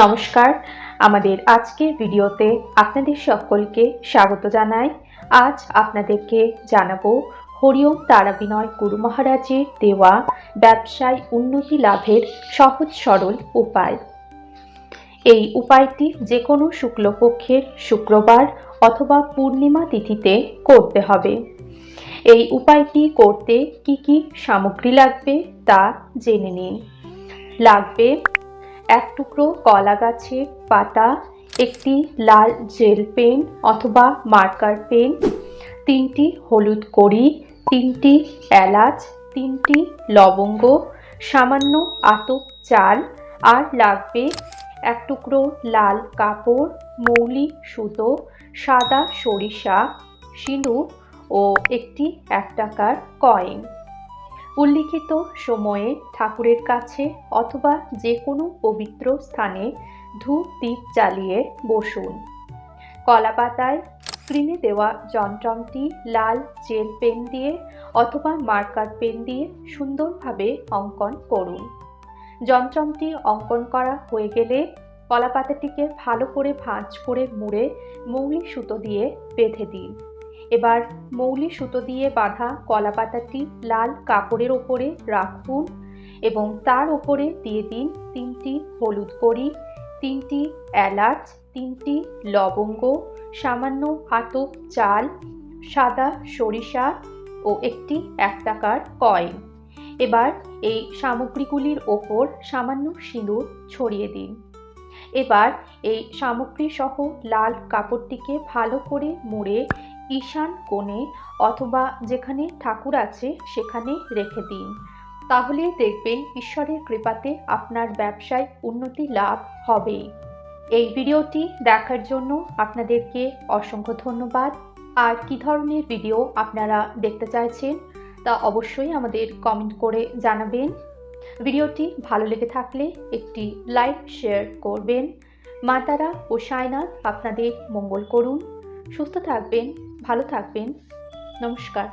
নমস্কার, আমাদের আজকের ভিডিওতে আপনাদের সকলকে স্বাগত জানাই। আজ আপনাদেরকে জানাবো হরিওম তারাবিনয় গুরু মহারাজের দেওয়া ব্যবসায় উন্নতি লাভের সহজ সরল উপায়। এই উপায়টি যে কোনো শুক্লপক্ষের শুক্রবার অথবা পূর্ণিমা তিথিতে করতে হবে। এই উপায়টি করতে কি কি সামগ্রী লাগবে তা জেনে নিন। লাগবে এক টুকরো কলা গাছের পাতা, একটি লাল জেল পেন অথবা মার্কার পেন, 3টি হলুদ কড়ি, 3টি এলাচ, 3টি লবঙ্গ, সামান্য আতপ চাল, আর লাগবে এক টুকরো লাল কাপড়, মৌলি সুতো, সাদা সরিষা, সিঁদুর ও একটি 1 টাকার কয়েন। উল্লিখিত সময়ে ঠাকুরের কাছে অথবা যে কোনো পবিত্র স্থানে ধূপ দীপ জ্বালিয়ে বসুন। কলা পাতায় স্ক্রিনে দেওয়া যন্ত্রটি লাল জেল পেন দিয়ে অথবা মার্কার পেন দিয়ে সুন্দরভাবে অঙ্কন করুন। যন্ত্রটি অঙ্কন করা হয়ে গেলে কলা পাতাটিকে ভালো করে ভাঁজ করে মুড়ে মৌলি সুতো দিয়ে বেঁধে দিন। এবার মৌলি সুতো দিয়ে বাঁধা কলা পাতাটি লাল কাপড়ের ওপরে রাখুন এবং তার ওপরে দিয়ে দিন 3টি হলুদ কড়ি, 3টি এলাচ, 3টি লবঙ্গ, সামান্য আতপ চাল, সাদা সরিষা ও একটি 1 টাকার কয়েন। এবার এই সামগ্রীগুলির ওপর সামান্য সিঁদুর ছড়িয়ে দিন। এবার এই সামগ্রী সহ লাল কাপড়টিকে ভালো করে মুড়ে ঈশান কোণে অথবা যেখানে ঠাকুর আছে সেখানে রেখে দিন। তাহলে দেখবেন ঈশ্বরের কৃপাতে আপনার ব্যবসায় উন্নতি লাভ হবে। এই ভিডিওটি দেখার জন্য আপনাদেরকে অসংখ্য ধন্যবাদ। আর কী ধরনের ভিডিও আপনারা দেখতে চাইছেন তা অবশ্যই আমাদের কমেন্ট করে জানাবেন। ভিডিওটি ভালো লেগে থাকলে একটি লাইক শেয়ার করবেন। মা তারা ও সাইনাথ আপনাদের মঙ্গল করুন। সুস্থ থাকবেন, ভালো থাকবেন। নমস্কার।